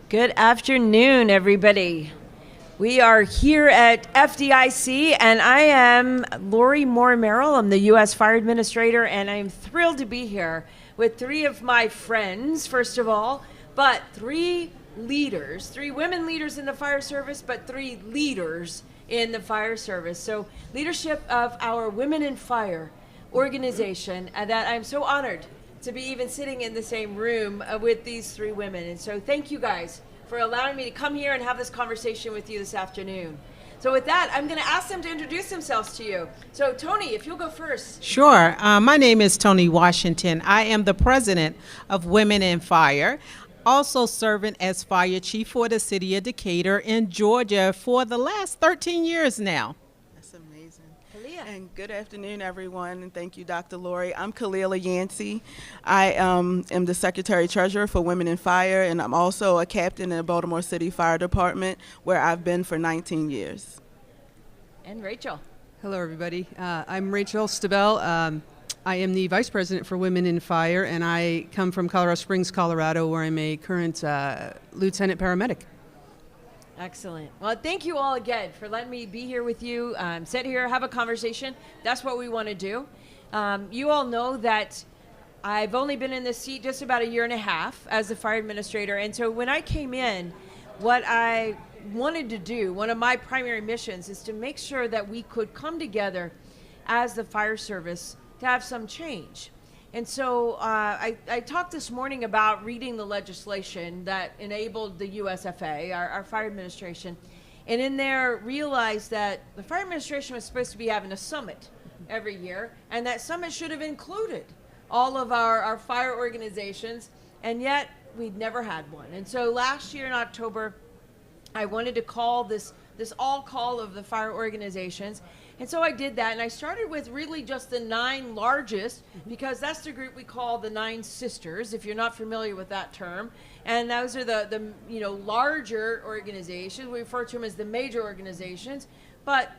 Good afternoon, everybody. We are here at FDIC, and I am Lori Moore-Merrell. I'm the U.S. Fire Administrator, and I'm thrilled to be here with three of my friends, first of all, but three leaders, three women leaders in the fire service, but three leaders in the fire service. So leadership of our Women in Fire organization, and that I'm so honored to be even sitting in the same room with these three women. And so thank you guys for allowing me to come here and have this conversation with you this afternoon. So with that, I'm going to ask them to introduce themselves to you. So Tony, if you'll go first. Sure. My name is Tony Washington. I am the president of Women in Fire, also serving as fire chief for the city of Decatur in Georgia for the last 13 years now. That's amazing. Kalia. And good afternoon, everyone, and thank you, Dr. Lori. I'm Kalila Yancey. I am the Secretary Treasurer for Women in Fire, and I'm also a captain in the Baltimore City Fire Department, where I've been for 19 years. And Rachel. Hello, everybody. I'm Rachel Stabell. I am the Vice President for Women in Fire, and I come from Colorado Springs, Colorado, where I'm a current Lieutenant Paramedic. Excellent. Well, thank you all again for letting me be here with you, sit here, have a conversation. That's what we want to do. You all know that I've only been in this seat just about a year and a half as the fire administrator. And so when I came in, what I wanted to do, one of my primary missions, is to make sure that we could come together as the fire service to have some change. And so I talked this morning about reading the legislation that enabled the USFA, our fire administration, and in there realized that the fire administration was supposed to be having a summit every year, and that summit should have included all of our fire organizations, and yet we'd never had one. And so last year in October, I wanted to call this all call of the fire organizations. And so I did that, and I started with really just the 9 largest, because that's the group we call the 9 sisters, if you're not familiar with that term. And those are the larger organizations. We refer to them as the major organizations. But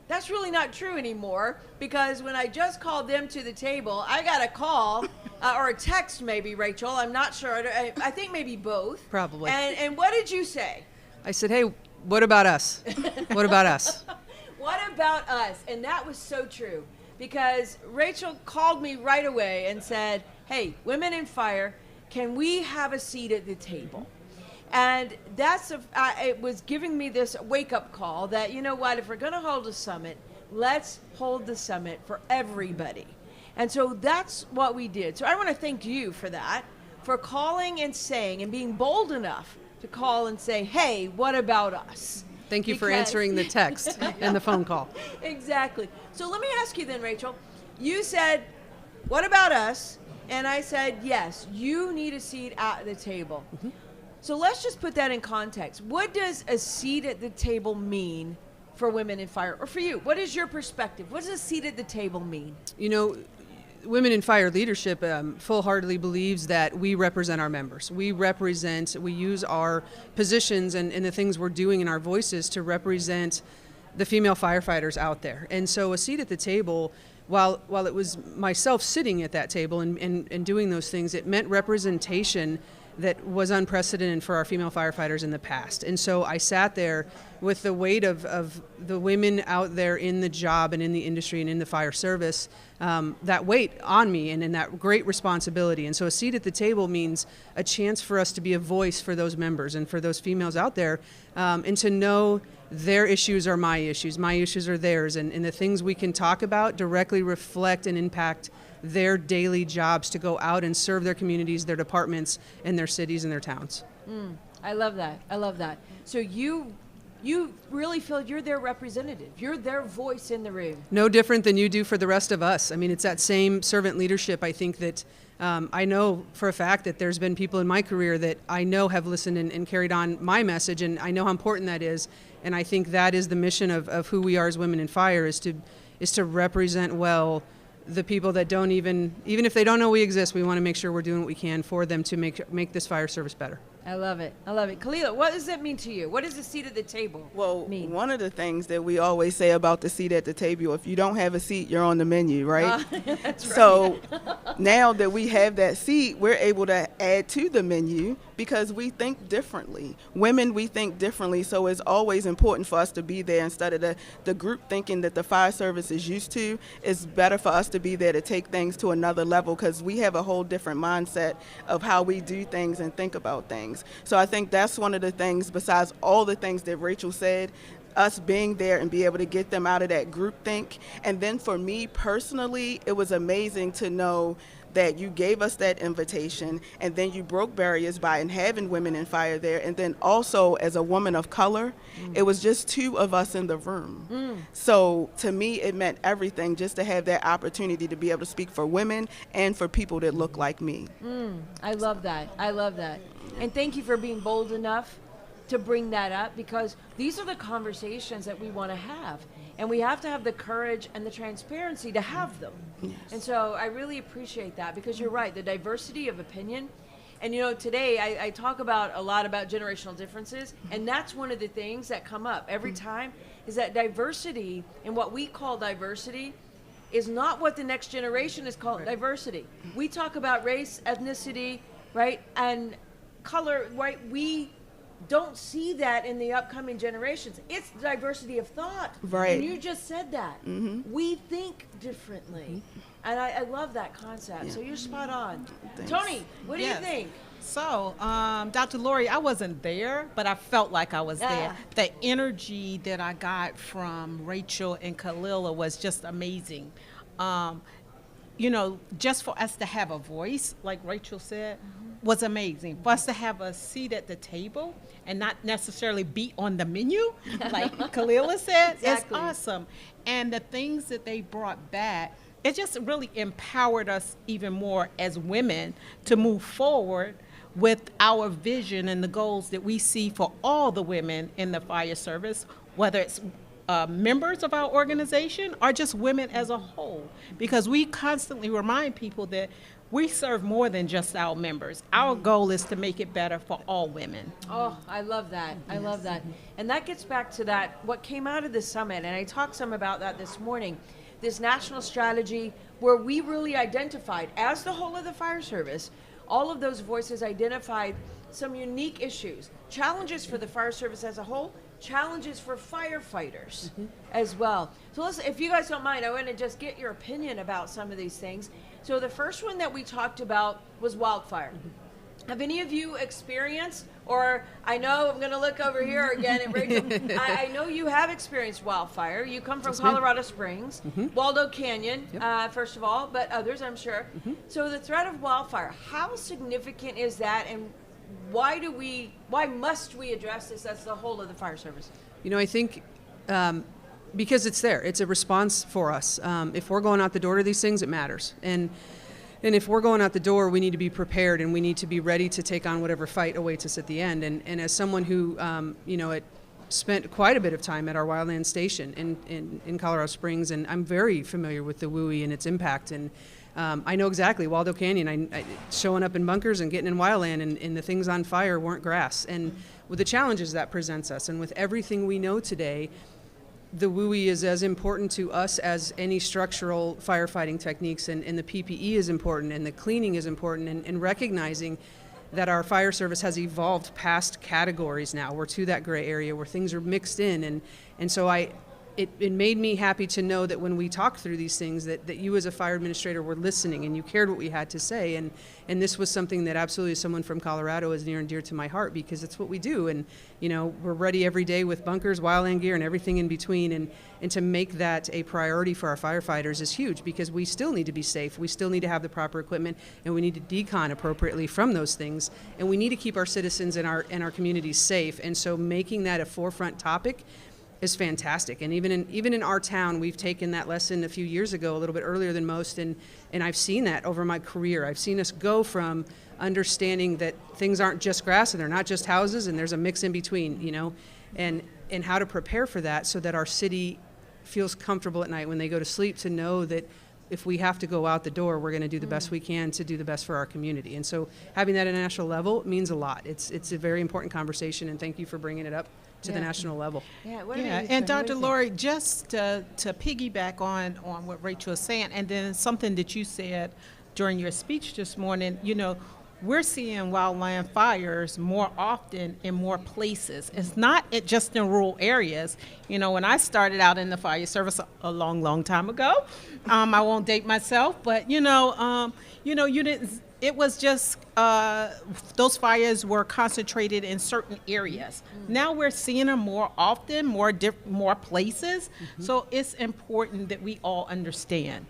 that's really not true anymore, because when I just called them to the table, I got a call, or a text maybe, Rachel, I'm not sure. I think maybe both. Probably. And what did you say? I said, hey, what about us? What about us? What about us? And that was so true, because Rachel called me right away and said, hey, Women in Fire, can we have a seat at the table? And it was giving me this wake-up call that, you know what, if we're going to hold a summit, let's hold the summit for everybody. And so that's what we did. So I want to thank you for that, for calling and saying and being bold enough to call and say, hey, what about us? Thank you for answering the text and the phone call. Exactly. So let me ask you then, Rachel. You said, what about us? And I said, yes, you need a seat at the table. Mm-hmm. So let's just put that in context. What does a seat at the table mean for Women in Fire? Or for you, what is your perspective? What does a seat at the table mean? You know, Women in Fire leadership full-heartedly believes that we represent our members. We use our positions and the things we're doing and our voices to represent the female firefighters out there. And so a seat at the table, while it was myself sitting at that table and doing those things, it meant representation that was unprecedented for our female firefighters in the past. And so I sat there with the weight of the women out there in the job and in the industry and in the fire service, that weight on me and in that great responsibility. And so a seat at the table means a chance for us to be a voice for those members and for those females out there, and to know their issues are my issues are theirs, and the things we can talk about directly reflect and impact their daily jobs to go out and serve their communities, their departments, and their cities and their towns. I love that. I love that. So you really feel you're their representative. You're their voice in the room. No different than you do for the rest of us. I mean, it's that same servant leadership. I think that I know for a fact that there's been people in my career that I know have listened and carried on my message, and I know how important that is. And I think that is the mission of who we are as Women in Fire, is to represent well the people that don't even if they don't know we exist. We want to make sure we're doing what we can for them to make this fire service better. I love it. I love it. Kalila, what does that mean to you? What does the seat at the table mean? One of the things that we always say about the seat at the table, if you don't have a seat, you're on the menu, right? That's right. So now that we have that seat, we're able to add to the menu because we think differently. Women, we think differently, so it's always important for us to be there instead of the group thinking that the fire service is used to. It's better for us to be there to take things to another level because we have a whole different mindset of how we do things and think about things. So I think that's one of the things, besides all the things that Rachel said, us being there and be able to get them out of that group think. And then for me personally, it was amazing to know that you gave us that invitation and then you broke barriers by having women in fire there. And then also as a woman of color, it was just two of us in the room. So to me, it meant everything just to have that opportunity to be able to speak for women and for people that look like me. I love that. I love that. And thank you for being bold enough to bring that up, because these are the conversations that we want to have, and we have to have the courage and the transparency to have them. Yes. And so I really appreciate that, because you're right, the diversity of opinion. And you know, today I talk about a lot about generational differences, and that's one of the things that come up every time, is that diversity, and what we call diversity, is not what the next generation is called diversity. We talk about race, ethnicity, right, and color, right? We don't see that in the upcoming generations. It's diversity of thought. Right. And you just said that. We think differently. And I love that concept. So you're spot on. Thanks. Tony, what do you Yes. think? So, Dr. Lori, I wasn't there, but I felt like I was there. The energy that I got from Rachel and Kalila was just amazing. You know, just for us to have a voice, like Rachel said, was amazing. For us to have a seat at the table and not necessarily be on the menu, like Kalila said, Exactly. is awesome. And the things that they brought back, it just really empowered us even more as women to move forward with our vision and the goals that we see for all the women in the fire service, whether it's members of our organization or just women as a whole, because we constantly remind people that we serve more than just our members. Our goal is to make it better for all women. Oh, I love that. I love that. And that gets back to that, what came out of the summit, and I talked some about that this morning, this national strategy where we really identified, as the whole of the fire service, all of those voices identified some unique issues, challenges for the fire service as a whole, challenges for firefighters as well. So listen, if you guys don't mind, I want to just get your opinion about some of these things. So the first one that we talked about was wildfire. Have any of you experienced, or I know I'm going to look over here again at Rachel, I know you have experienced wildfire. You come from Colorado Springs, Waldo Canyon, first of all, but others I'm sure. So the threat of wildfire, how significant is that, and why must we address this as the whole of the fire service? You know, I think because it's there. It's a response for us. If we're going out the door to these things, it matters. And if we're going out the door, we need to be prepared, and we need to be ready to take on whatever fight awaits us at the end. And as someone who, you know, spent quite a bit of time at our wildland station in Colorado Springs, and I'm very familiar with the WUI and its impact. And I know exactly Waldo Canyon. I showing up in bunkers and getting in wildland, and the things on fire weren't grass. And with the challenges that presents us, and with everything we know today, the WUI is as important to us as any structural firefighting techniques, and the PPE is important, and the cleaning is important, and recognizing that our fire service has evolved past categories now. We're to that gray area where things are mixed in, and so it made me happy to know that when we talked through these things that you as a fire administrator were listening, and you cared what we had to say, and this was something that absolutely someone from Colorado is near and dear to my heart, because it's what we do. And you know, we're ready every day with bunkers, wildland gear, and everything in between, and to make that a priority for our firefighters is huge, because we still need to be safe, we still need to have the proper equipment, and we need to decon appropriately from those things, and we need to keep our citizens and our communities safe. And so making that a forefront topic is fantastic. And even in our town, we've taken that lesson a few years ago, a little bit earlier than most, and I've seen that over my career. I've seen us go from understanding that things aren't just grass and they're not just houses, and there's a mix in between, you know, and how to prepare for that so that our city feels comfortable at night when they go to sleep, to know that if we have to go out the door, we're going to do the best we can to do the best for our community. And so having that at a national level means a lot. It's a very important conversation, and thank you for bringing it up to the national level. Yeah, what Yeah, and Dr. Lori, just to piggyback on what Rachel was saying, and then something that you said, during your speech this morning, we're seeing wildland fires more often in more places. It's not just in rural areas. When I started out in the fire service a long, long time ago, I won't date myself, but you didn't. It was just those fires were concentrated in certain areas. Now we're seeing them more often, more places. So it's important that we all understand.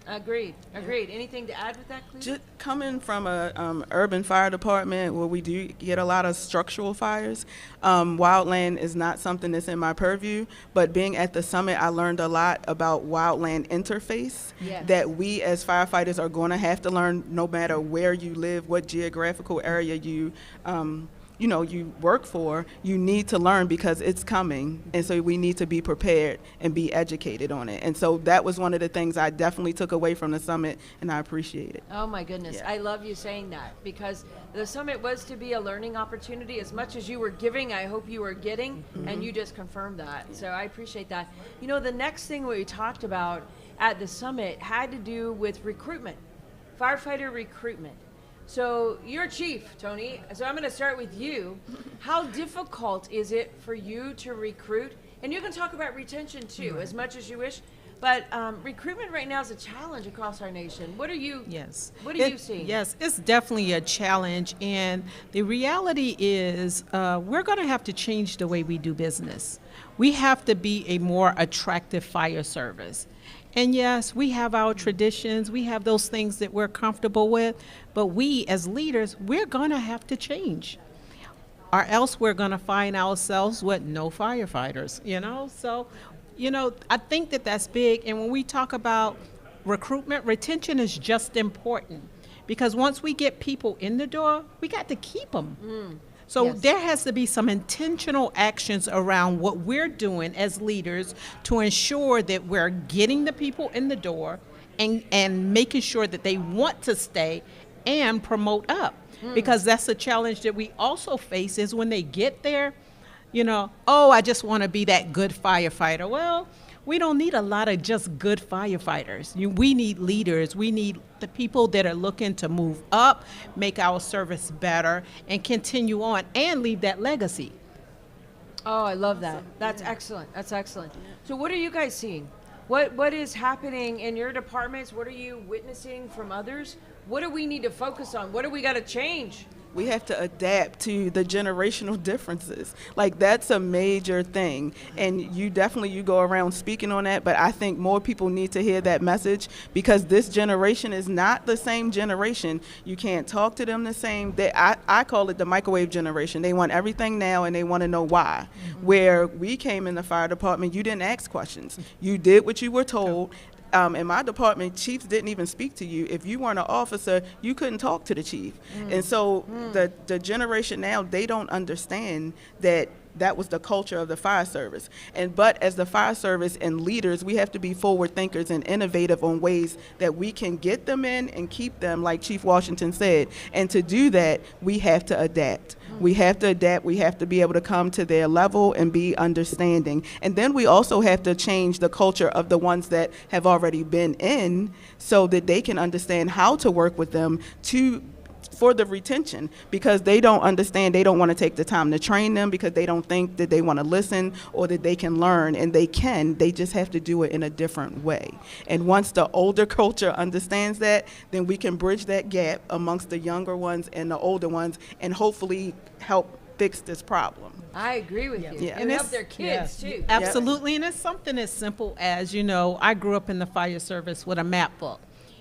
Agreed. Anything to add with that, Cleve? Just coming from a urban fire department where we do get a lot of structural fires, wildland is not something that's in my purview, but being at the summit, I learned a lot about wildland interface that we as firefighters are going to have to learn no matter where you live, what geographical area you work for. You need to learn because it's coming, and so we need to be prepared and be educated on it. And so that was one of the things I definitely took away from the summit, and I appreciate it. Oh my goodness, Yeah. I love you saying that, because the summit was to be a learning opportunity. As much as you were giving, I hope you were getting, and you just confirmed that. So I appreciate that. The next thing we talked about at the summit had to do with recruitment, firefighter recruitment. So you're chief, Tony, so I'm going to start with you. How difficult is it for you to recruit? And you can talk about retention too, as much as you wish. But recruitment right now is a challenge across our nation. What are you seeing? Yes, it's definitely a challenge. And the reality is we're going to have to change the way we do business. We have to be a more attractive fire service. And yes, we have our traditions, we have those things that we're comfortable with, but we as leaders, we're going to have to change. Or else we're going to find ourselves with no firefighters, So, I think that's big. And when we talk about recruitment, retention is just important, because once we get people in the door, we got to keep them. So there has to be some intentional actions around what we're doing as leaders to ensure that we're getting the people in the door and making sure that they want to stay and promote up. Because that's a challenge that we also face, is when they get there, I just want to be that good firefighter. Well, we don't need a lot of just good firefighters. We need leaders. We need the people that are looking to move up, make our service better, and continue on and leave that legacy. Oh, I love that. That's excellent. That's excellent. So what are you guys seeing? What is happening in your departments? What are you witnessing from others? What do we need to focus on? What do we got to change? We have to adapt to the generational differences. Like, that's a major thing. And you go around speaking on that, but I think more people need to hear that message, because this generation is not the same generation. You can't talk to them the same. I call it the microwave generation. They want everything now, and they want to know why. Where we came in the fire department, you didn't ask questions. You did what you were told. In my department, chiefs didn't even speak to you. If you weren't an officer, you couldn't talk to the chief. And so the generation now, they don't understand that was the culture of the fire service. But as the fire service and leaders, we have to be forward thinkers and innovative on ways that we can get them in and keep them, like Chief Washington said. And to do that, we have to adapt. We have to adapt. We have to be able to come to their level and be understanding. And then we also have to change the culture of the ones that have already been in, so that they can understand how to work with them for the retention, because they don't understand. They don't want to take the time to train them, because they don't think that they want to listen or that they can learn. And they just have to do it in a different way. And once the older culture understands that, then we can bridge that gap amongst the younger ones and the older ones, and hopefully help fix this problem. I agree with you. Yeah. And help their kids too. Absolutely. And it's something as simple as, I grew up in the fire service with a map book.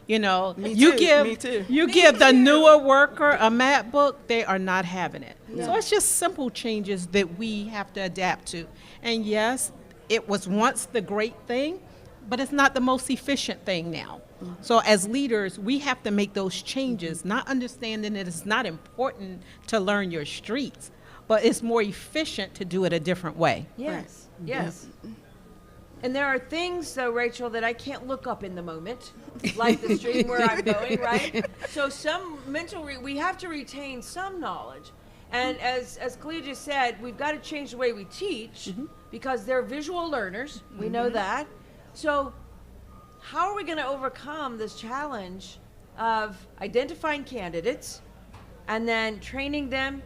Me too. You give the newer worker a map book, they are not having it. No. So it's just simple changes that we have to adapt to. And yes, it was once the great thing, but it's not the most efficient thing now. So as leaders, we have to make those changes, not understanding that it's not important to learn your streets, but it's more efficient to do it a different way. Yes, yes. And there are things, though, Rachel, that I can't look up in the moment, like the stream where I'm going, right? So we have to retain some knowledge. And as Khalid just said, we've got to change the way we teach, because they're visual learners. We know that. So how are we going to overcome this challenge of identifying candidates and then training them,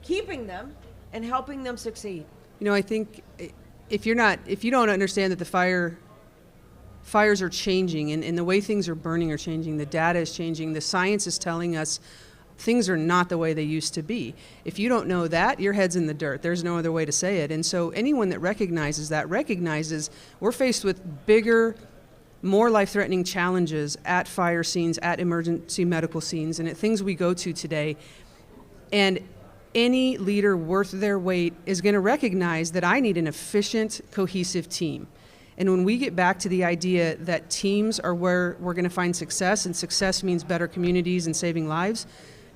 keeping them, and helping them succeed. You know, I think if you don't understand that the fires are changing and the way things are burning are changing, the data is changing, the science is telling us things are not the way they used to be. If you don't know that, your head's in the dirt. There's no other way to say it. And so anyone that recognizes that recognizes we're faced with bigger, more life-threatening challenges at fire scenes, at emergency medical scenes, and at things we go to today. And any leader worth their weight is going to recognize that I need an efficient, cohesive team. And when we get back to the idea that teams are where we're going to find success, and success means better communities and saving lives,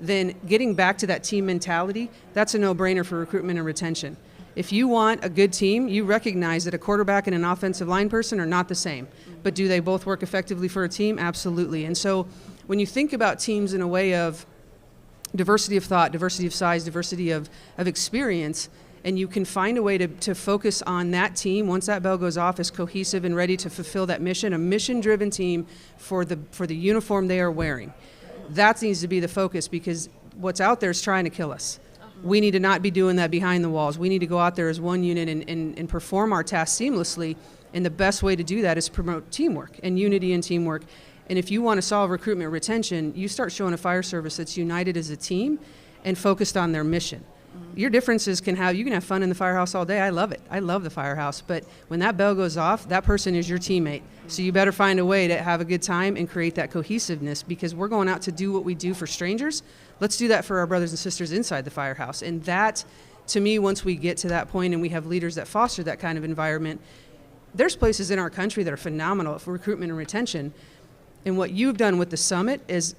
then getting back to that team mentality, that's a no-brainer for recruitment and retention. If you want a good team, you recognize that a quarterback and an offensive line person are not the same. But do they both work effectively for a team? Absolutely. And so when you think about teams in a way of diversity of thought, diversity of size, diversity of experience, and you can find a way to focus on that team once that bell goes off as cohesive and ready to fulfill that mission, a mission-driven team for the uniform they are wearing. That needs to be the focus, because what's out there is trying to kill us. We need to not be doing that behind the walls. We need to go out there as one unit and perform our tasks seamlessly, and the best way to do that is promote teamwork and unity and teamwork. And if you want to solve recruitment and retention, you start showing a fire service that's united as a team and focused on their mission. Your differences you can have fun in the firehouse all day. I love it. I love the firehouse. But when that bell goes off, that person is your teammate. So you better find a way to have a good time and create that cohesiveness, because we're going out to do what we do for strangers. Let's do that for our brothers and sisters inside the firehouse. And that, to me, once we get to that point and we have leaders that foster that kind of environment, there's places in our country that are phenomenal for recruitment and retention. And what you've done with the summit is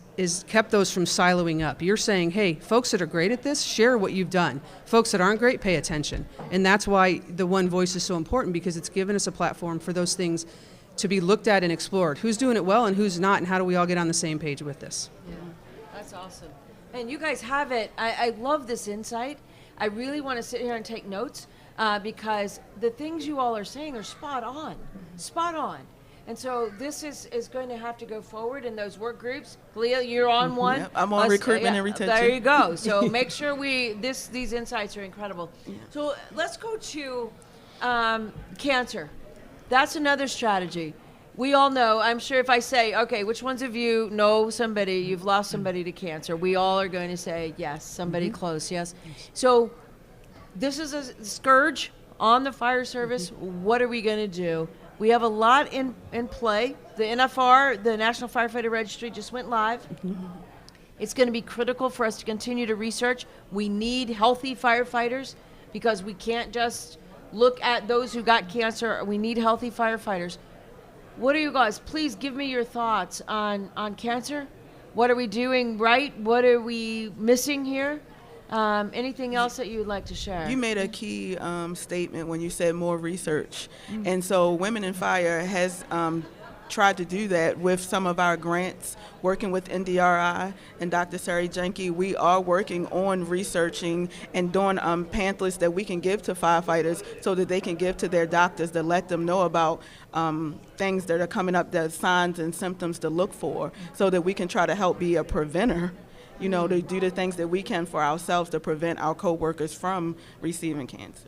kept those from siloing up. You're saying, hey, folks that are great at this, share what you've done. Folks that aren't great, pay attention. And that's why the one voice is so important, because it's given us a platform for those things to be looked at and explored. Who's doing it well and who's not, and how do we all get on the same page with this? Yeah, that's awesome. And you guys have it. I love this insight. I really want to sit here and take notes because the things you all are saying are spot on. Spot on. And so this is going to have to go forward in those work groups. Leah, you're on one. Yep, I'm on recruitment and retention. There you go. So make sure these insights are incredible. Yeah. So let's go to cancer. That's another strategy. We all know, I'm sure if I say, okay, which ones of you know somebody, you've lost somebody to cancer, we all are going to say, yes, somebody close, yes. So this is a scourge on the fire service. What are we going to do? We have a lot in play. The NFR, the National Firefighter Registry, just went live. It's going to be critical for us to continue to research. We need healthy firefighters, because we can't just look at those who got cancer. We need healthy firefighters. What are you guys? Please give me your thoughts on cancer. What are we doing right? What are we missing here? Anything else that you would like to share? You made a key statement when you said more research. And so Women in Fire has tried to do that with some of our grants, working with NDRI and Dr. Sari Jenke. We are working on researching and doing pamphlets that we can give to firefighters so that they can give to their doctors to let them know about things that are coming up, the signs and symptoms to look for, so that we can try to help be a preventer, you know, to do the things that we can for ourselves to prevent our coworkers from receiving cancer.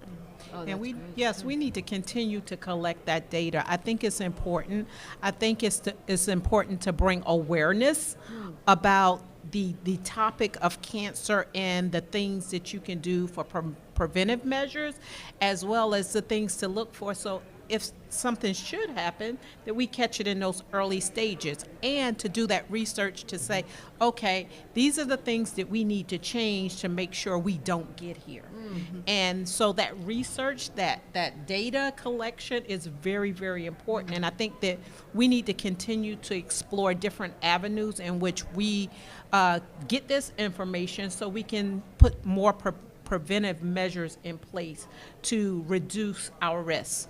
Oh, and we need to continue to collect that data. I think it's important. I think it's important to bring awareness about the topic of cancer and the things that you can do for preventive measures, as well as the things to look for. So if something should happen, that we catch it in those early stages, and to do that research to say, okay, these are the things that we need to change to make sure we don't get here. And so that research, that data collection is very, very important. And I think that we need to continue to explore different avenues in which we get this information so we can put more preventive measures in place to reduce our risks.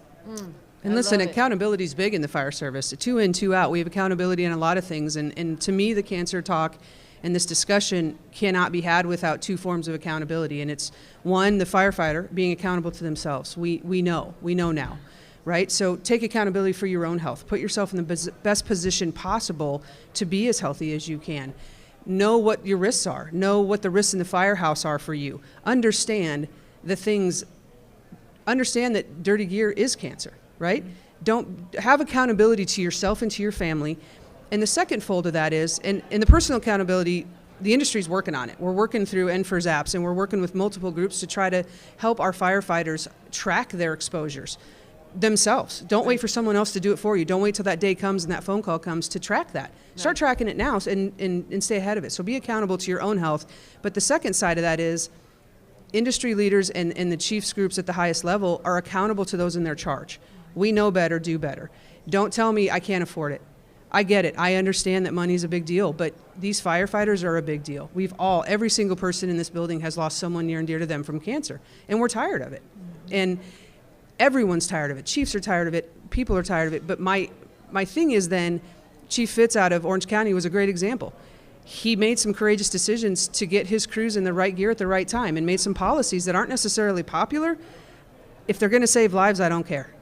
And listen, accountability is big in the fire service. 2 in, 2 out. We have accountability in a lot of things. And to me, the cancer talk and this discussion cannot be had without 2 forms of accountability. And it's one, the firefighter being accountable to themselves. We know now. right? So take accountability for your own health. Put yourself in the best position possible to be as healthy as you can. Know what your risks are. Know what the risks in the firehouse are for you. Understand the things. Understand that dirty gear is cancer, right? Don't have accountability to yourself and to your family. And the second fold of that is, and the personal accountability, the industry's working on it. We're working through NFIRS apps, and we're working with multiple groups to try to help our firefighters track their exposures themselves. Don't wait for someone else to do it for you. Don't wait till that day comes and that phone call comes to track that. Start tracking it now and stay ahead of it. So be accountable to your own health. But the second side of that is industry leaders and the chiefs groups at the highest level are accountable to those in their charge. We know better, do better. Don't tell me I can't afford it. I get it. I understand that money is a big deal, but these firefighters are a big deal. Every single person in this building has lost someone near and dear to them from cancer, and we're tired of it. And everyone's tired of it. Chiefs are tired of it. People are tired of it. But my thing is then, Chief Fitz out of Orange County was a great example. He made some courageous decisions to get his crews in the right gear at the right time and made some policies that aren't necessarily popular. If they're going to save lives, I don't care.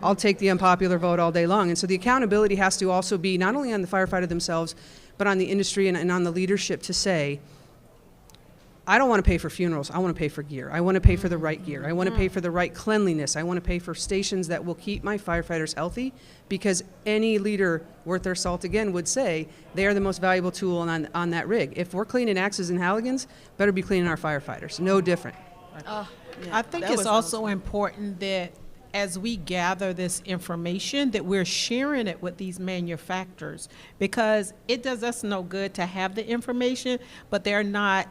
I'll take the unpopular vote all day long. And so the accountability has to also be not only on the firefighter themselves, but on the industry and on the leadership to say, I don't want to pay for funerals. I want to pay for gear. I want to pay for the right gear. I want to pay for the right cleanliness. I want to pay for stations that will keep my firefighters healthy, because any leader worth their salt, again, would say they are the most valuable tool on that rig. If we're cleaning axes and Halligans, better be cleaning our firefighters. No different. I think it's also important that as we gather this information, that we're sharing it with these manufacturers, because it does us no good to have the information, but they're not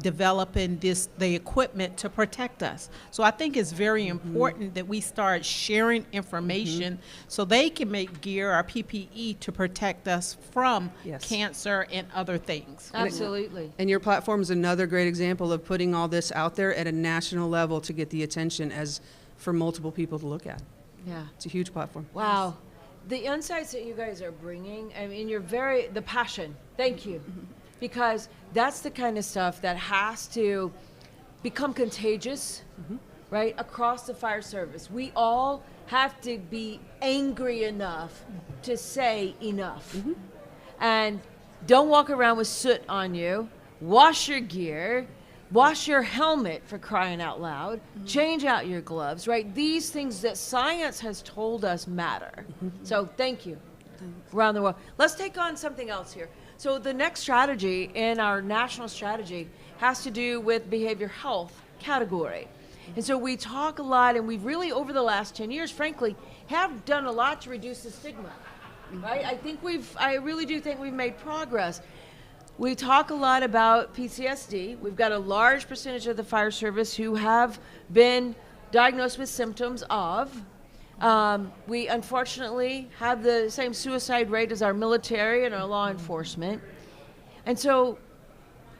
developing the equipment to protect us. So I think it's very important that we start sharing information so they can make gear or PPE to protect us from cancer and other things. Absolutely. And your platform is another great example of putting all this out there at a national level to get the attention for multiple people to look at. Yeah. It's a huge platform. Wow. The insights that you guys are bringing, I mean, the passion. Thank you. Because that's the kind of stuff that has to become contagious, right, across the fire service. We all have to be angry enough to say enough. And don't walk around with soot on you. Wash your gear. Wash your helmet, for crying out loud. Change out your gloves, right? These things that science has told us matter. So thank you. Around the world. Let's take on something else here. So the next strategy in our national strategy has to do with behavior health category. And so we talk a lot, and we've really, over the last 10 years, frankly, have done a lot to reduce the stigma, right? I really do think we've made progress. We talk a lot about PTSD. We've got a large percentage of the fire service who have been diagnosed with symptoms of. We unfortunately have the same suicide rate as our military and our law enforcement. And so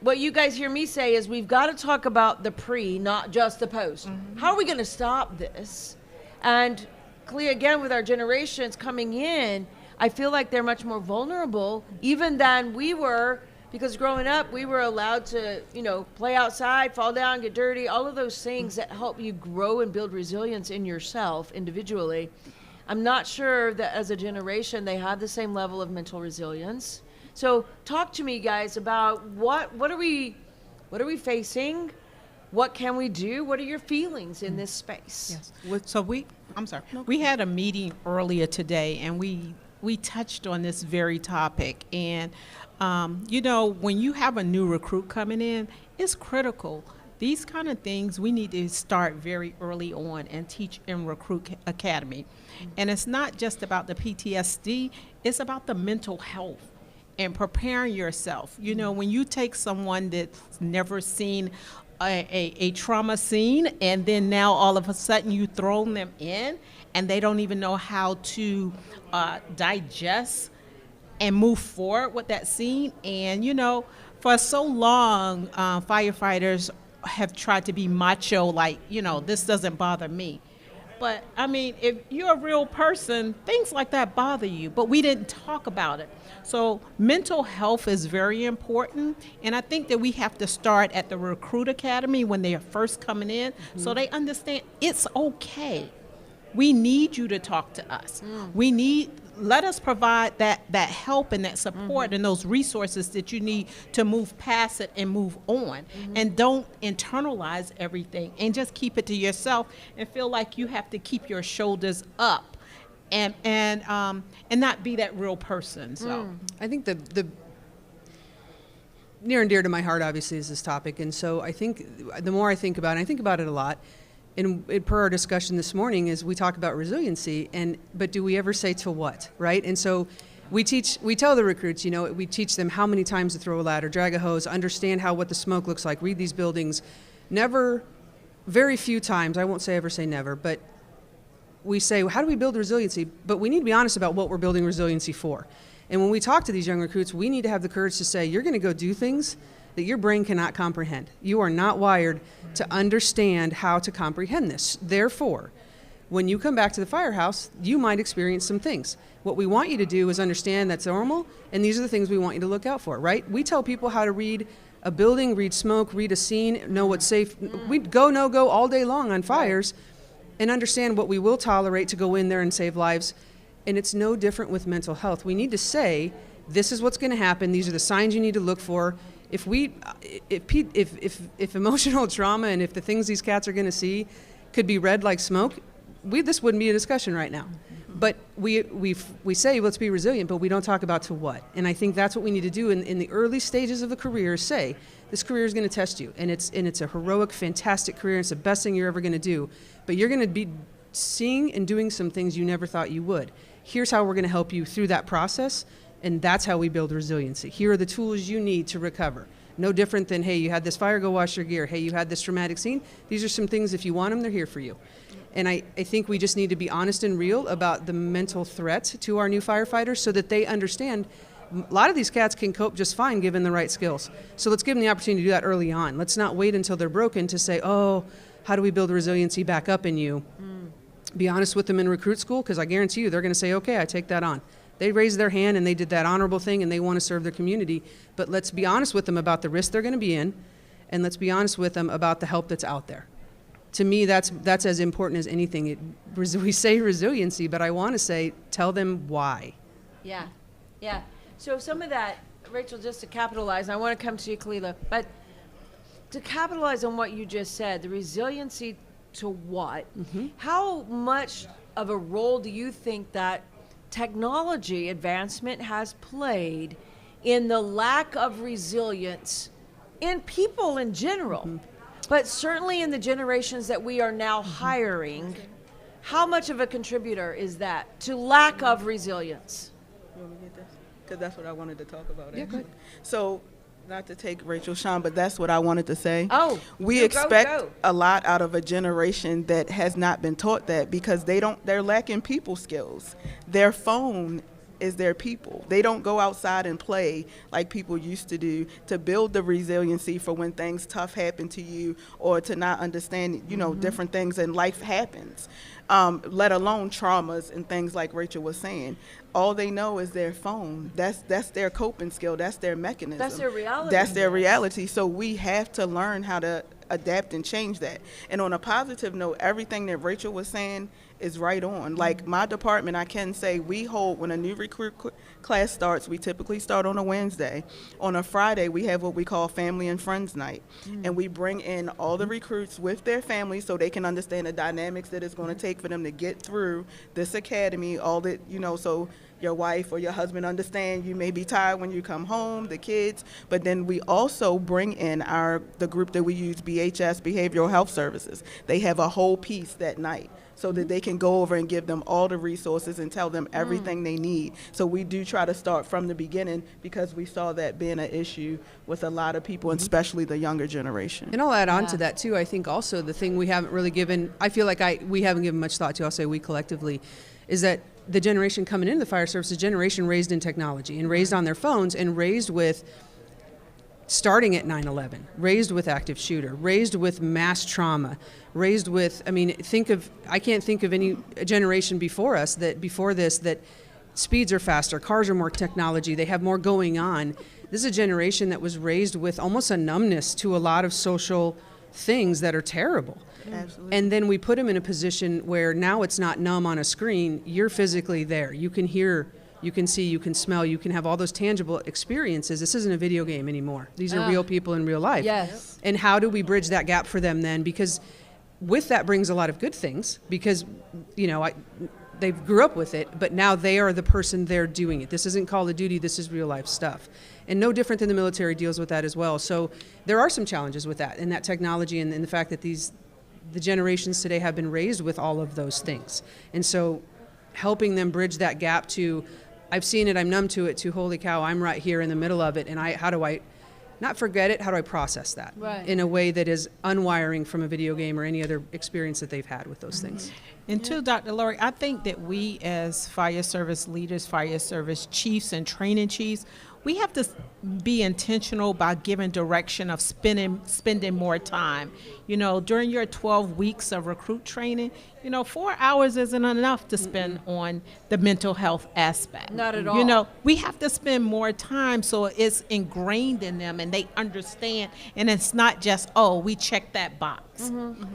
what you guys hear me say is we've got to talk about the pre, not just the post. How are we going to stop this? And Clea, again, with our generations coming in, I feel like they're much more vulnerable even than we were, because growing up, we were allowed to, play outside, fall down, get dirty, all of those things that help you grow and build resilience in yourself individually. I'm not sure that as a generation they have the same level of mental resilience. So talk to me, guys, about what are we facing? What can we do? What are your feelings in this space? Yes. So we had a meeting earlier today, and we touched on this very topic. And when you have a new recruit coming in, it's critical. These kind of things we need to start very early on and teach in Recruit Academy. And it's not just about the PTSD, it's about the mental health and preparing yourself. When you take someone that's never seen a trauma scene, and then now all of a sudden you throw them in and they don't even know how to digest and move forward with that scene. And for so long, firefighters have tried to be macho, like, this doesn't bother me. But I mean, if you're a real person, things like that bother you, but we didn't talk about it. So mental health is very important, and I think that we have to start at the Recruit Academy when they are first coming in, so they understand it's okay. We need you to talk to us. Let us provide that help and that support and those resources that you need to move past it and move on. And don't internalize everything and just keep it to yourself and feel like you have to keep your shoulders up and not be that real person. So I think the near and dear to my heart, obviously, is this topic. And so I think the more I think about it, and I think about it a lot, and per our discussion this morning, is we talk about resiliency, but do we ever say to what, right? And so we tell the recruits, we teach them how many times to throw a ladder, drag a hose, understand what the smoke looks like, read these buildings. Very few times, I won't say ever say never, but we say, how do we build resiliency? But we need to be honest about what we're building resiliency for. And when we talk to these young recruits, we need to have the courage to say, you're going to go do things that your brain cannot comprehend. You are not wired to understand how to comprehend this. Therefore, when you come back to the firehouse, you might experience some things. What we want you to do is understand that's normal, and these are the things we want you to look out for, right? We tell people how to read a building, read smoke, read a scene, know what's safe. We go, no-go all day long on fires and understand what we will tolerate to go in there and save lives. And it's no different with mental health. We need to say, this is what's going to happen. These are the signs you need to look for. If emotional trauma and if the things these cats are going to see could be read like smoke, this wouldn't be a discussion right now. But we say, let's be resilient, but we don't talk about to what. And I think that's what we need to do in the early stages of the career. Say, this career is going to test you, and it's a heroic, fantastic career. It's the best thing you're ever going to do. But you're going to be seeing and doing some things you never thought you would. Here's how we're going to help you through that process. And that's how we build resiliency. Here are the tools you need to recover. No different than, hey, you had this fire, go wash your gear. Hey, you had this traumatic scene. These are some things, if you want them, they're here for you. And I think we just need to be honest and real about the mental threat to our new firefighters so that they understand a lot of these cats can cope just fine given the right skills. So let's give them the opportunity to do that early on. Let's not wait until they're broken to say, oh, how do we build resiliency back up in you? Be honest with them in recruit school, because I guarantee you they're going to say, okay, I take that on. They raised their hand and they did that honorable thing and they want to serve their community. But let's be honest with them about the risk they're going to be in, and let's be honest with them about the help that's out there. To me, that's as important as anything. We say resiliency, but I want to say, tell them why. Yeah. So some of that, Rachel, just to capitalize, I want to come to you, Kalila, but to capitalize on what you just said, the resiliency to what? How much of a role do you think that technology advancement has played in the lack of resilience in people in general, but certainly in the generations that we are now hiring? How much of a contributor is that to lack of resilience? You want me to get this? Because that's what I wanted to talk about. Yeah, go ahead. So, not to take Rachel Sean, but that's what I wanted to say. Oh, we expect a lot out of a generation that has not been taught that, because they're lacking people skills. Their phone is their people. They don't go outside and play like people used to do to build the resiliency for when things tough happen to you, or to not understand, different things and life happens, let alone traumas and things like Rachel was saying. All they know is their phone. That's their coping skill. That's their mechanism. That's their reality. That's their reality. So we have to learn how to adapt and change that. And on a positive note, everything that Rachel was saying is right on. Like my department, I can say we hold, when a new recruit class starts, we typically start on a Wednesday. On a Friday, we have what we call Family and Friends Night. And we bring in all the recruits with their families so they can understand the dynamics that it's going to take for them to get through this academy, all that, so your wife or your husband understand you may be tired when you come home, the kids. But then we also bring in the group that we use, BHS, Behavioral Health Services. They have a whole piece that night so that they can go over and give them all the resources and tell them everything they need. So we do try to start from the beginning, because we saw that being an issue with a lot of people, and especially the younger generation. And I'll add on to that too. I think also the thing we haven't really given, I feel like we haven't given much thought to, I'll say we collectively, is that the generation coming into the fire service is a generation raised in technology and raised on their phones and raised with starting at 9/11, raised with active shooter, raised with mass trauma, raised with, I can't think of any generation before us that speeds are faster, cars are more technology, they have more going on. This is a generation that was raised with almost a numbness to a lot of social things that are terrible. Absolutely. And then we put them in a position where now it's not numb on a screen. You're physically there. You can hear, you can see, you can smell, you can have all those tangible experiences. This isn't a video game anymore. These are real people in real life. Yes. And how do we bridge that gap for them then? Because with that brings a lot of good things, because, you know, they grew up with it, but now they are the person there doing it. This isn't Call of Duty, this is real life stuff. And no different than the military deals with that as well. So there are some challenges with that, and that technology, and the fact that the generations today have been raised with all of those things. And so helping them bridge that gap to, I've seen it, I'm numb to it, to holy cow, I'm right here in the middle of it, and how do I not forget it, how do I process that in a way that is unwiring from a video game or any other experience that they've had with those things. And to Dr. Lori, I think that we as fire service leaders, fire service chiefs and training chiefs, we have to be intentional about giving direction of spending more time. You know, during your 12 weeks of recruit training, you know, 4 hours isn't enough to spend on the mental health aspect. Not at all. You know, we have to spend more time so it's ingrained in them and they understand, and it's not just, oh, we checked that box.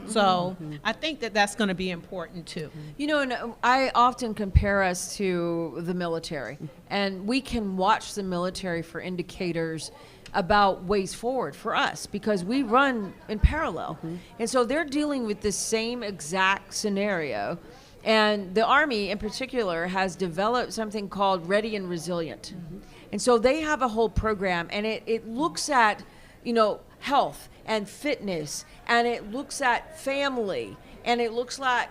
So I think that that's going to be important too. You know, and I often compare us to the military, and we can watch the military for indicators about ways forward for us because we run in parallel. And so they're dealing with the same exact scenario. And the Army in particular has developed something called Ready and Resilient. And so they have a whole program, and it looks at, you know, health and fitness, and it looks at family, and it looks at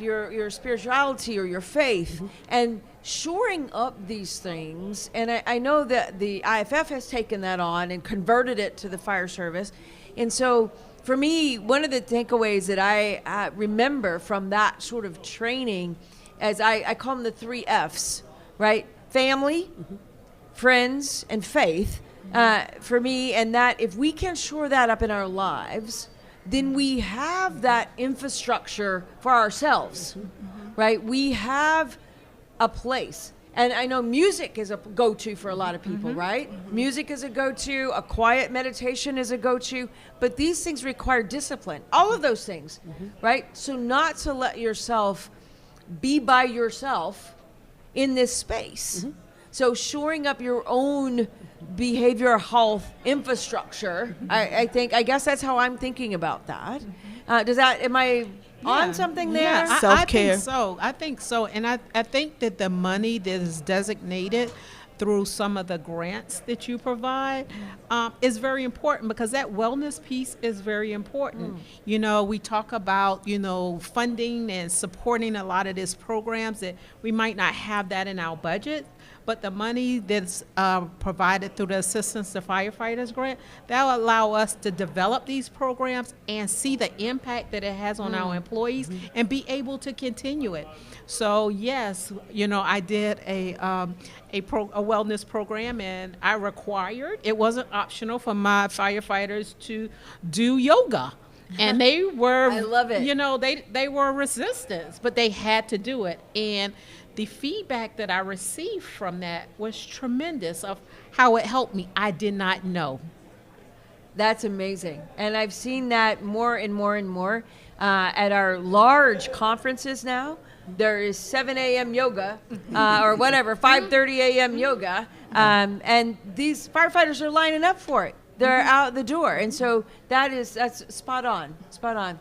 your spirituality or your faith, and shoring up these things. And I know that the IFF has taken that on and converted it to the fire service. And so for me, one of the takeaways that I remember from that sort of training, as I call them the 3 F's, right? Family, friends, and faith. For me, and that if we can shore that up in our lives, then we have that infrastructure for ourselves, right? We have a place. And I know music is a go-to for a lot of people, right? Music is a go-to, a quiet meditation is a go-to, but these things require discipline, all of those things, right? So not to let yourself be by yourself in this space. So shoring up your own behavioral health infrastructure, I guess that's how I'm thinking about that. Am I on something there? Yeah, Self-care. I think so. And I think that the money that is designated through some of the grants that you provide is very important, because that wellness piece is very important. You know, we talk about, you know, funding and supporting a lot of these programs that we might not have that in our budget, but the money that's provided through the Assistance to Firefighters grant, that'll allow us to develop these programs and see the impact that it has on our employees and be able to continue it. So yes, you know, I did a wellness program, and I required, it wasn't optional for my firefighters to do yoga. And they were, I love it. You know, they were resistance, but they had to do it. And the feedback that I received from that was tremendous of how it helped me. I did not know. That's amazing. And I've seen that more and more and more at our large conferences now. There is 7 a.m. yoga or whatever, 5:30 a.m. yoga. And these firefighters are lining up for it. They're out the door. And so that's spot on, spot on.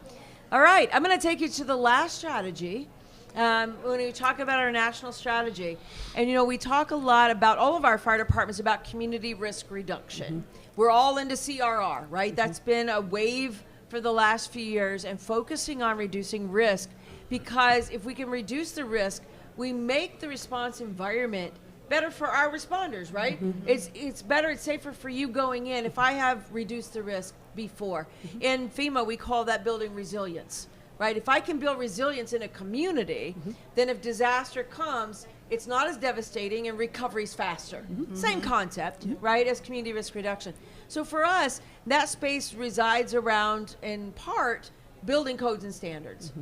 All right, I'm going to take you to the last strategy. When we talk about our national strategy, and you know, we talk a lot about all of our fire departments about community risk reduction. We're all into CRR, right? That's been a wave for the last few years, and focusing on reducing risk, because if we can reduce the risk, we make the response environment better for our responders, right? It's better, it's safer for you going in if I have reduced the risk before. In FEMA, we call that building resilience. Right? If I can build resilience in a community, then if disaster comes, it's not as devastating and recovery's faster. Same concept, right, as community risk reduction. So for us, that space resides around, in part, building codes and standards.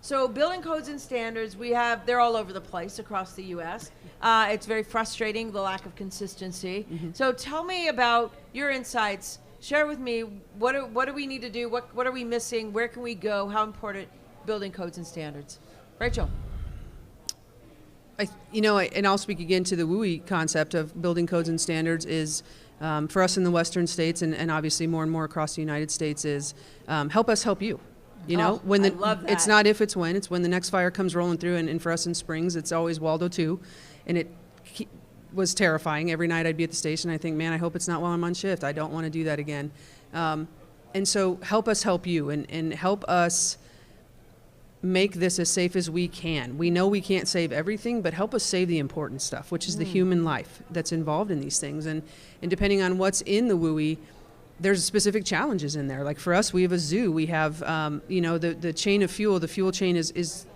So building codes and standards, they're all over the place across the U.S. It's very frustrating, the lack of consistency. So tell me about your insights share with me, what do we need to do? What are we missing? Where can we go? How important building codes and standards? Rachel. And I'll speak again to the WUI concept of building codes and standards is, for us in the western states and obviously more and more across the United States is, help us help you. I love that. It's not if, it's when. It's when the next fire comes rolling through. And for us in Springs, it's always Waldo 2. And it was terrifying. Every night I'd be at the station. I think, man, I hope it's not while I'm on shift. I don't want to do that again. And so help us help you and help us make this as safe as we can. We know we can't save everything, but help us save the important stuff, which is the human life that's involved in these things. And depending on what's in the WUI, there's specific challenges in there. Like for us, we have a zoo. We have, the chain of fuel. The fuel chain is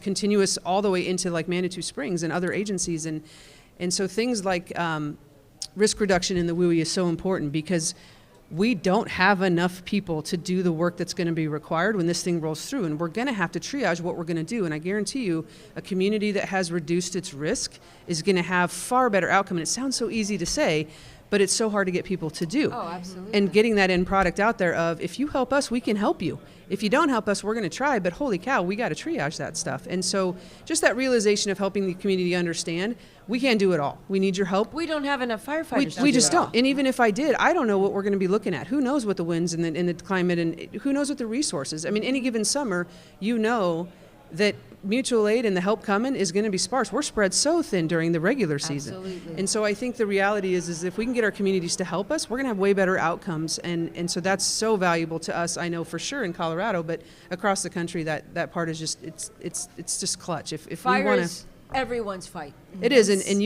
continuous all the way into like Manitou Springs and other agencies. And so things like risk reduction in the WUI is so important because we don't have enough people to do the work that's going to be required when this thing rolls through. And we're going to have to triage what we're going to do. And I guarantee you, a community that has reduced its risk is going to have far better outcome. And it sounds so easy to say, but it's so hard to get people to do. Oh, absolutely. And getting that end product out there of, if you help us, we can help you. If you don't help us, we're going to try, but holy cow, we got to triage that stuff. And so just that realization of helping the community understand, we can't do it all. We need your help. We don't have enough firefighters. We just don't. And even if I did, I don't know what we're going to be looking at. Who knows what the winds and the climate and who knows what the resources. I mean, any given summer, you know that mutual aid and the help coming is going to be sparse. We're spread so thin during the regular season. Absolutely. And so I think the reality is if we can get our communities to help us, we're going to have way better outcomes. And so that's so valuable to us, I know for sure in Colorado, but across the country, that part is just, it's just clutch. If Fire we want is to... everyone's fight. It is, and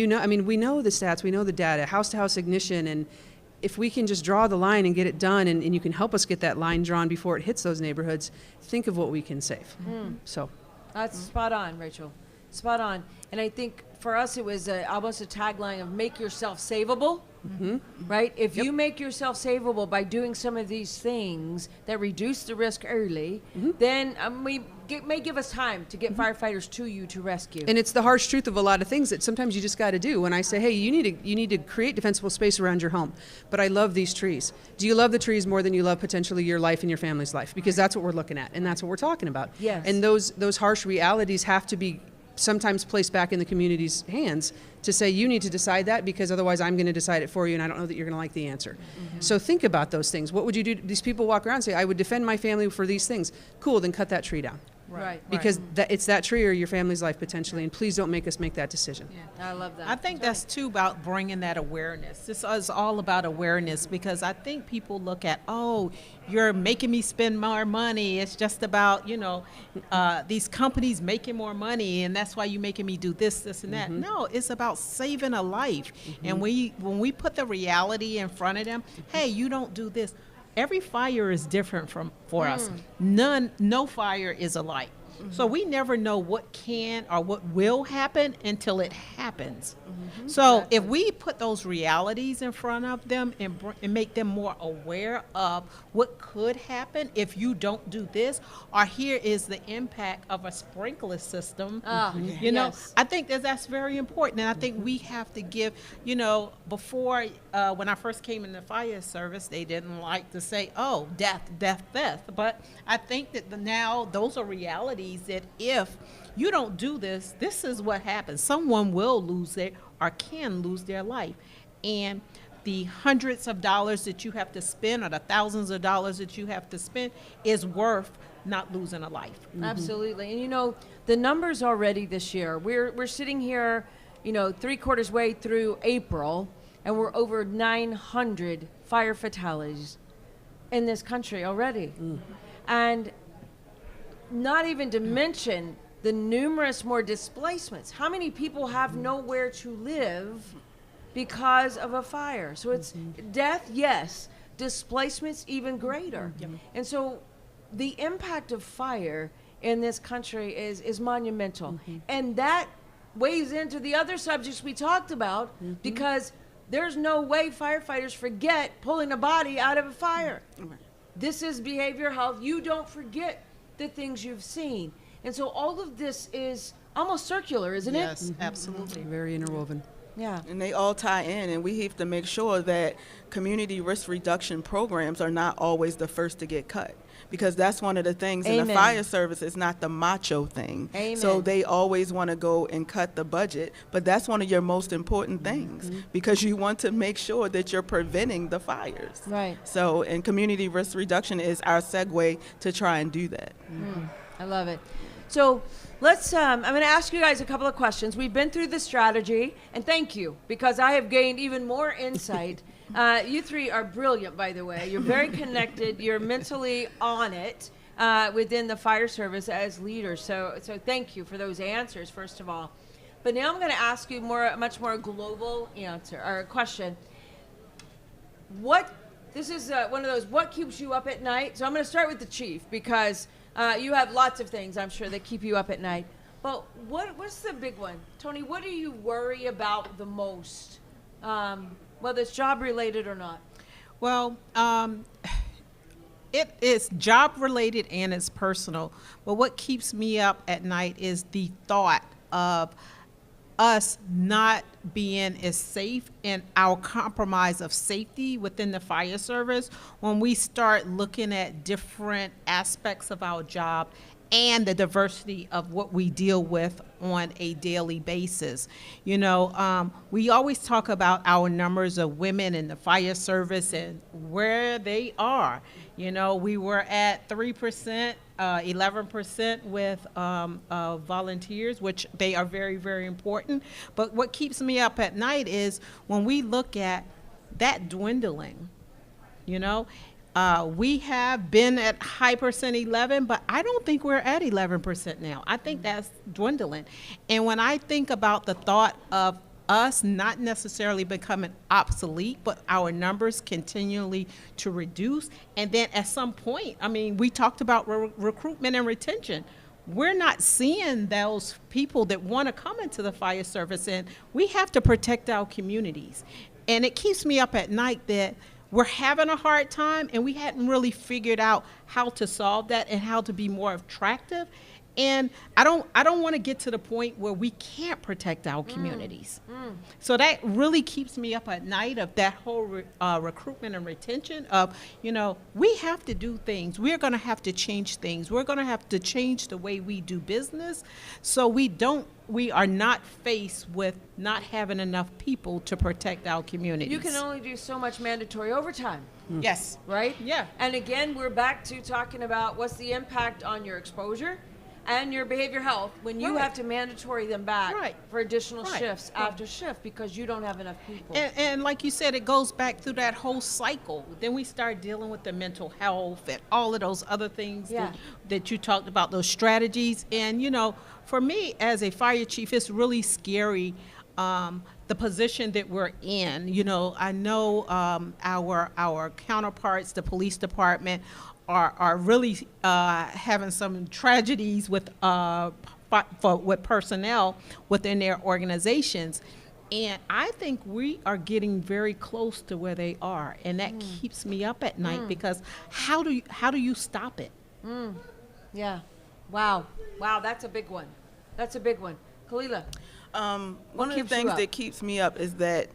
we know the stats, we know the data, house-to-house ignition, and if we can just draw the line and get it done, and you can help us get that line drawn before it hits those neighborhoods, think of what we can save. So That's spot on, Rachel. Spot on. And I think for us, it was almost a tagline of make yourself savable, right? If you make yourself savable by doing some of these things that reduce the risk early, then may give us time to get firefighters to you to rescue. And it's the harsh truth of a lot of things that sometimes you just got to do. When I say, hey, you need to create defensible space around your home, but I love these trees. Do you love the trees more than you love potentially your life and your family's life? Because that's what we're looking at, and that's what we're talking about. Yes. And those harsh realities have to be sometimes placed back in the community's hands to say, you need to decide that because otherwise I'm going to decide it for you, and I don't know that you're going to like the answer. So think about those things. What would you do? These people walk around and say, I would defend my family for these things. Cool, then cut that tree down. Right. Because it's that tree or your family's life potentially, and please don't make us make that decision. I love that. I think that's too about bringing that awareness. This is all about awareness because I think people look at, oh, you're making me spend more money. It's just about, these companies making more money, and that's why you're making me do this, this, and that. No, it's about saving a life. And when we put the reality in front of them, hey, you don't do this. Every fire is different for us. No fire is alike. So we never know what can or what will happen until it happens. So if we put those realities in front of them and make them more aware of what could happen if you don't do this, or here is the impact of a sprinkler system, Yes. I think that's very important. And I think we have to give, before when I first came in the fire service, they didn't like to say, oh, death, death, death. But I think that now those are realities that if you don't do this, this is what happens. Someone will lose or can lose their life. And the hundreds of dollars that you have to spend or the thousands of dollars that you have to spend is worth not losing a life. Absolutely. And the numbers already this year, we're sitting here, 3/4 way through April, and we're over 900 fire fatalities in this country already. And not even to mention the numerous more displacements. How many people have nowhere to live because of a fire? So it's death, yes, displacements even greater. And so the impact of fire in this country is monumental. And that weighs into the other subjects we talked about because there's no way firefighters forget pulling a body out of a fire. This is behavioral health. You don't forget the things you've seen. And so all of this is almost circular, isn't it? Yes, absolutely. Very interwoven. Yeah. And they all tie in, and we have to make sure that community risk reduction programs are not always the first to get cut. Because that's one of the things in the Amen. fire service, it's not the macho thing. Amen. So they always want to go and cut the budget, but that's one of your most important things because you want to make sure that you're preventing the fires. Right. So, and community risk reduction is our segue to try and do that. I love it. So let's, I'm going to ask you guys a couple of questions. We've been through the strategy, and thank you, because I have gained even more insight. You three are brilliant, by the way. You're very connected. You're mentally on it within the fire service as leaders. So thank you for those answers, first of all. But now I'm going to ask you much more global answer or question. This is one of those, what keeps you up at night? So I'm going to start with the chief because you have lots of things, I'm sure, that keep you up at night. But what's the big one? Tony, what do you worry about the most, whether it's job-related or not? Well, it is job related and it's personal. But what keeps me up at night is the thought of us not being as safe and our compromise of safety within the fire service when we start looking at different aspects of our job and the diversity of what we deal with on a daily basis. You know, we always talk about our numbers of women in the fire service and where they are. You know, we were at 3%, 11% with volunteers, which they are very, very important. But what keeps me up at night is when we look at that dwindling, you know. We have been at high percent 11, but I don't think we're at 11% now. I think that's dwindling. And when I think about the thought of us not necessarily becoming obsolete, but our numbers continually to reduce, and then at some point, I mean, we talked about recruitment and retention. We're not seeing those people that want to come into the fire service, and we have to protect our communities. And it keeps me up at night that we're having a hard time and we hadn't really figured out how to solve that and how to be more attractive. And I don't want to get to the point where we can't protect our communities. So that really keeps me up at night of that whole recruitment and retention of, you know, we have to do things. We're going to have to change things. We're going to have to change the way we do business so we are not faced with not having enough people to protect our communities. You can only do so much mandatory overtime. Yes. Right? Yeah. And again, we're back to talking about what's the impact on your exposure and your behavior health when you Right. have to mandatory them back Right. for additional Right. shifts after shift because you don't have enough people. And like you said, it goes back through that whole cycle. Then we start dealing with the mental health and all of those other things Yeah. that you talked about, those strategies. And, you know, for me as a fire chief, it's really scary, the position that we're in. You know, I know our counterparts, the police department, are really having some tragedies with personnel within their organizations. And I think we are getting very close to where they are, and that keeps me up at night because how do you stop it? Yeah. Wow. Wow, that's a big one. That's a big one. Kalila. One of the keeps you things up? that keeps me up is that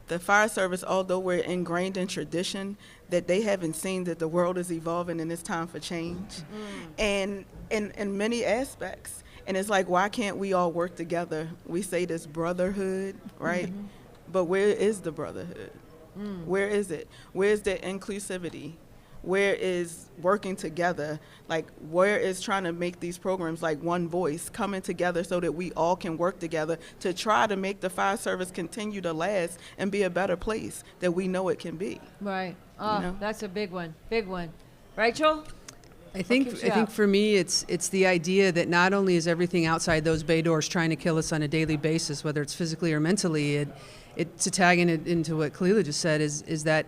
the fire service, although we're ingrained in tradition, that they haven't seen that the world is evolving and it's time for change. And in many aspects. And it's like, why can't we all work together? We say this brotherhood, right? But where is the brotherhood? Where is it? Where's the inclusivity? Where is working together? Like, where is trying to make these programs like one voice coming together so that we all can work together to try to make the fire service continue to last and be a better place that we know it can be? Right. Oh, know? that's a big one. Big one. Rachel? I think keeps you up? for me it's the idea that not only is everything outside those bay doors trying to kill us on a daily basis, whether it's physically or mentally, it to tag into what Kalila just said is that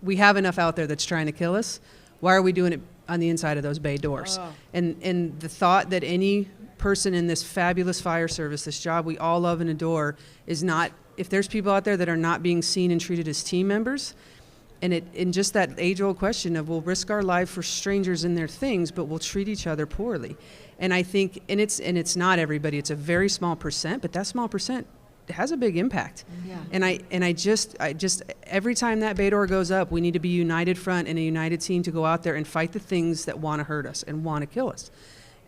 we have enough out there that's trying to kill us. Why are we doing it on the inside of those bay doors? Oh. And the thought that any person in this fabulous fire service, this job we all love and adore, is not, if there's people out there that are not being seen and treated as team members, and just that age-old question of we'll risk our life for strangers and their things, but we'll treat each other poorly. And I think, and it's not everybody, it's a very small percent, but that small percent has a big impact. Yeah. And I just every time that bay door goes up, we need to be united front and a united team to go out there and fight the things that want to hurt us and want to kill us.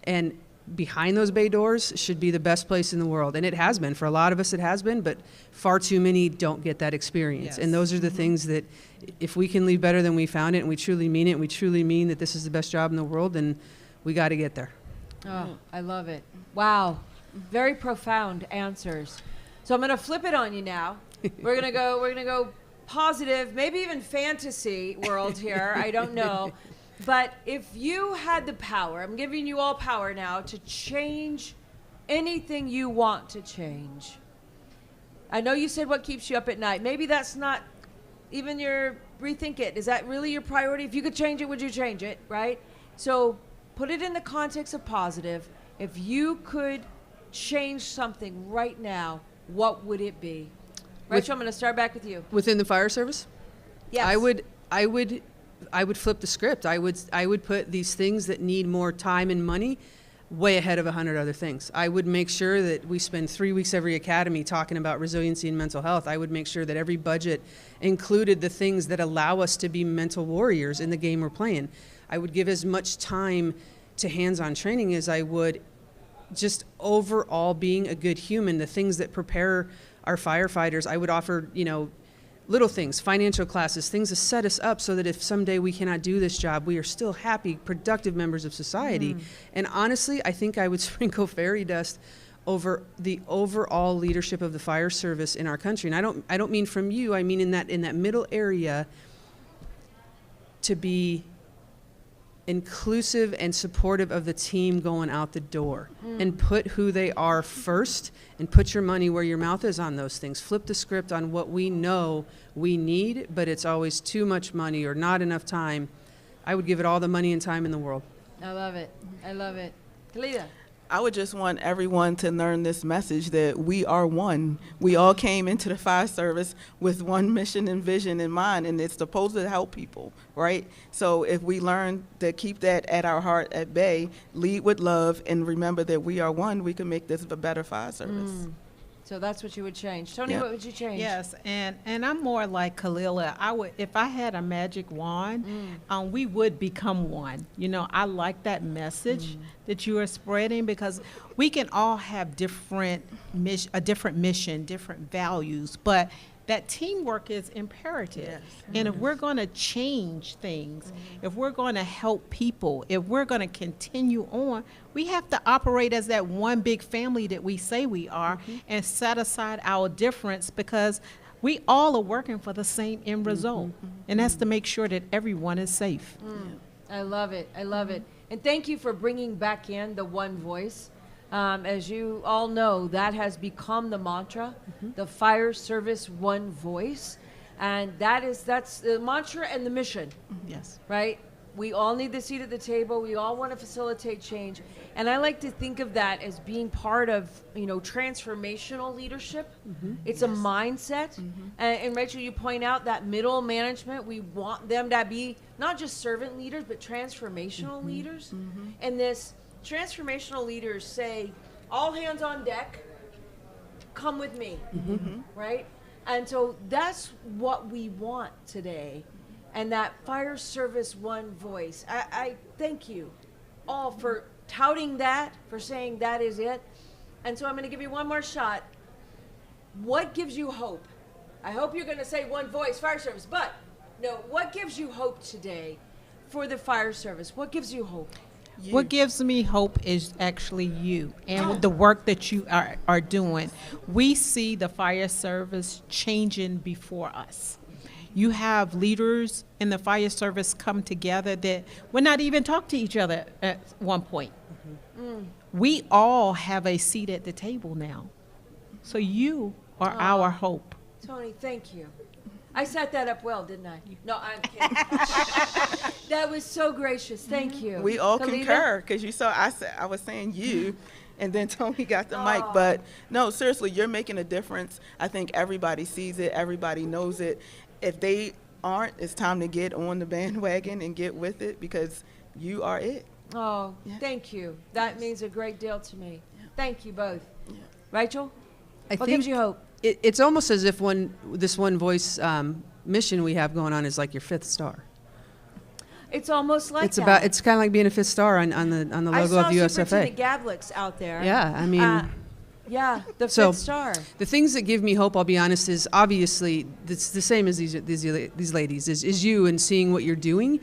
And behind those bay doors should be the best place in the world. And it has been. For a lot of us, it has been, but far too many don't get that experience. Yes. And those are the things that if we can leave better than we found it, and we truly mean it, and we truly mean that this is the best job in the world, then we got to get there. Oh, I love it. Wow. Very profound answers. So I'm going to flip it on you now. We're going to go positive, maybe even fantasy world here. I don't know. But if you had the power, I'm giving you all power now to change anything you want to change. I know you said what keeps you up at night. Maybe that's not even your rethink it. Is that really your priority? If you could change it, would you change it, right? So put it in the context of positive. If you could change something right now, what would it be? Rachel, I'm going to start back with you. Within the fire service? Yes. I would flip the script. I would put these things that need more time and money way ahead of 100 other things. I would make sure that we spend 3 weeks every academy talking about resiliency and mental health. I would make sure that every budget included the things that allow us to be mental warriors in the game we're playing. I would give as much time to hands-on training as I would just overall being a good human, the things that prepare our firefighters. I would offer, little things, financial classes, things to set us up so that if someday we cannot do this job, we are still happy, productive members of society. And honestly, I think I would sprinkle fairy dust over the overall leadership of the fire service in our country. And I don't mean from you, I mean in that middle area, to be inclusive and supportive of the team going out the door, and put who they are first, and put your money where your mouth is on those things. Flip the script on what we know we need, but it's always too much money or not enough time. I would give it all the money and time in the world. I love it. I love it. Kalita. I would just want everyone to learn this message that we are one. We all came into the fire service with one mission and vision in mind, and it's supposed to help people, right? So if we learn to keep that at our heart at bay, lead with love, and remember that we are one, we can make this a better fire service. So that's what you would change. Tony, Yeah. what would you change? Yes, and I'm more like Kalila. I would, if I had a magic wand, we would become one. I like that message that you are spreading, because we can all have different mission, different values, but that teamwork is imperative. Yes. And if we're going to change things, if we're going to help people, if we're going to continue on, we have to operate as that one big family that we say we are, and set aside our difference, because we all are working for the same end result. And that's to make sure that everyone is safe. I love it. I love it. And thank you for bringing back in the one voice. As you all know, that has become the mantra, the fire service one voice. And that's the mantra and the mission, Yes. right? We all need the seat at the table. We all want to facilitate change. And I like to think of that as being part of, transformational leadership. It's a mindset. And Rachel, you point out that middle management, we want them to be not just servant leaders, but transformational leaders. And this transformational leaders say, all hands on deck, come with me, right? And so that's what we want today. And that fire service one voice. I thank you all for touting that, for saying that is it. And so I'm going to give you one more shot. What gives you hope? I hope you're going to say one voice, fire service, but no, what gives you hope today for the fire service? What gives you hope? What gives me hope is actually you and with the work that you are doing. We see the fire service changing before us. You have leaders in the fire service come together that would not even talk to each other at one point. We all have a seat at the table now. So you are our hope. Tony, thank you. I set that up well, didn't I? No, I'm kidding. That was so gracious. Thank you. We all Kalita? concur, because you saw I was saying you, and then Tony got the mic. But no, seriously, you're making a difference. I think everybody sees it. Everybody knows it. If they aren't, it's time to get on the bandwagon and get with it, because you are it. Oh, Yeah. thank you. That means a great deal to me. Thank you both. Yeah. Rachel, I what think gives you hope? it's almost as if this one voice mission we have going on is like your fifth star. It's almost like It's that. it's kind of like being a fifth star on the logo of I saw USFA. Superintendent Gablick's out there. Yeah, I mean, Yeah, the So- fifth star. the things that give me hope, I'll be honest, is obviously it's the same as these ladies, is you and seeing what you're doing.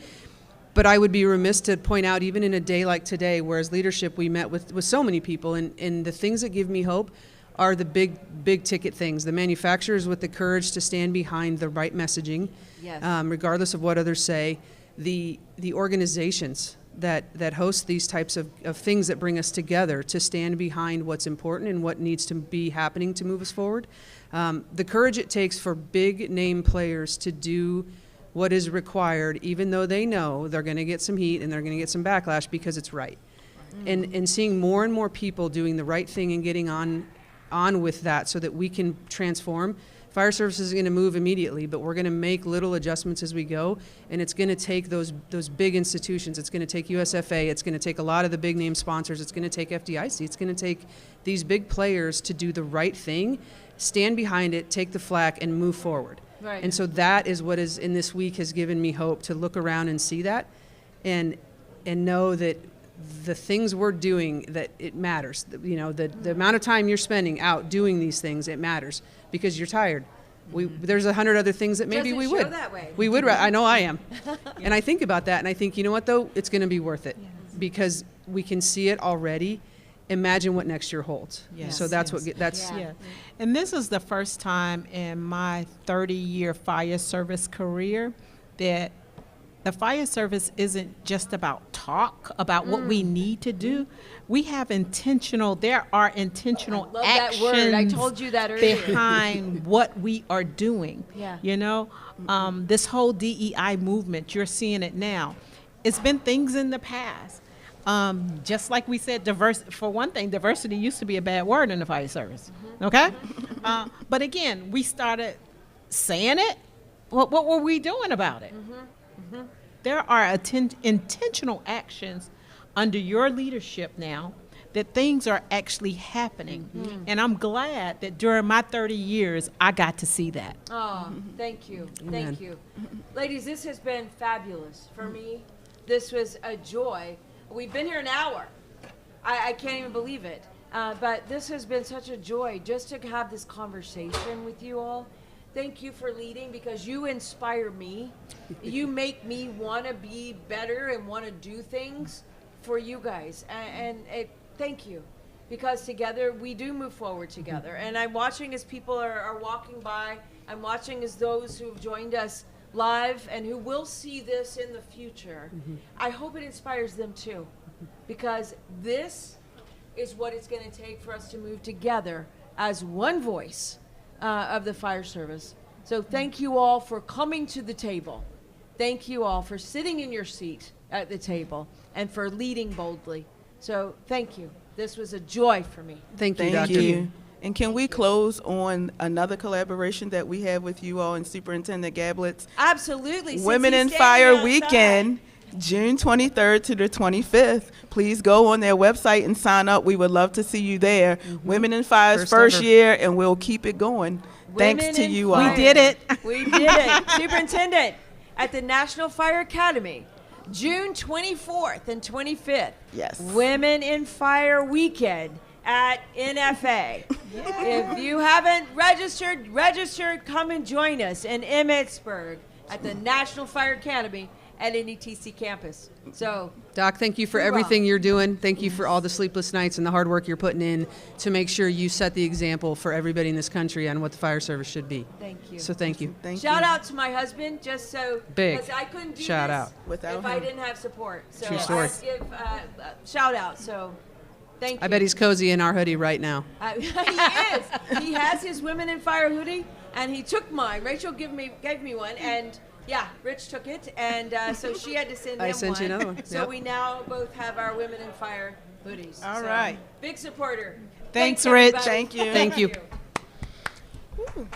But I would be remiss to point out, even in a day like today, where as leadership we met with so many people, and the things that give me hope are the big ticket things. The manufacturers with the courage to stand behind the right messaging, Yes. regardless of what others say. The organizations that host these types of things that bring us together to stand behind what's important and what needs to be happening to move us forward. The courage it takes for big name players to do what is required, even though they know they're going to get some heat and they're going to get some backlash because it's right. And seeing more and more people doing the right thing and getting on with that so that we can transform. Fire service isn't going to move immediately, but we're going to make little adjustments as we go, and it's going to take those big institutions. It's going to take USFA. It's going to take a lot of the big name sponsors. It's going to take FDIC. It's going to take these big players to do the right thing, stand behind it, take the flak, and move forward. Right. And so that is what is in this week has given me hope to look around and see that, and know that the things we're doing, that it matters. You know, the amount of time you're spending out doing these things, it matters because you're tired. There's 100 other things that maybe Doesn't we show would. that way. We would. I know I am. And I think about that and I think, you know what though? It's going to be worth it because we can see it already. Imagine what next year holds. Yes, So that's yes. that's Yeah. Yeah. And this is the first time in my 30-year fire service career that the fire service isn't just about talk about what we need to do. We have there are intentional I love that actions word. I told you that earlier. behind what we are doing. Yeah. You know, this whole DEI movement, you're seeing it now. It's been things in the past. Just like we said, for one thing, diversity used to be a bad word in the fire service. Okay? But again, we started saying it. What were we doing about it? There are intentional actions under your leadership now that things are actually happening. And I'm glad that during my 30 years, I got to see that. Oh, thank you. Amen. Thank you. Ladies, this has been fabulous for me. This was a joy. We've been here an hour. I can't even believe it. But this has been such a joy just to have this conversation with you all. Thank you for leading because you inspire me. You make me want to be better and want to do things for you guys. Thank you because together we do move forward together. And I'm watching as people are walking by. I'm watching as those who have joined us live and who will see this in the future. I hope it inspires them too because this is what it's going to take for us to move together as one voice of the fire service. So thank you all for coming to the table. Thank you all for sitting in your seat at the table and for leading boldly. So thank you. This was a joy for me. Thank you, Thank Dr. you. And can we close on another collaboration that we have with you all and Superintendent Gablitz? Absolutely. Since Women he's in standing Fire outside. Weekend, June 23rd to the 25th. Please go on their website and sign up. We would love to see you there. Women in Fire's First first ever. year, and we'll keep it going. Women Thanks to in you Fire. all. We did it. We did it. Superintendent at the National Fire Academy, June 24th and 25th. Yes. Women in Fire Weekend at NFA. If you haven't registered, come and join us in Emmitsburg at the National Fire Academy at NETC campus. So, Doc, thank you for You're everything welcome. you're doing. Thank you for all the sleepless nights and the hard work you're putting in to make sure you set the example for everybody in this country on what the fire service should be. thank you. So thank you. Thank Shout you. out to my husband, just so Big. 'cause I couldn't do Shout this out. Without if I him. didn't have support. So True story. I have to give shout out. So thank you. I bet he's cozy in our hoodie right now. He is. He has his Women in Fire hoodie, and he took mine. Rachel gave me one, and yeah, Rich took it, and so she had to send him I sent you one. another one. So Yep. we now both have our Women in Fire hoodies. All So, right. Big supporter. Thanks, Rich. everybody. Thank you. Thank you. you.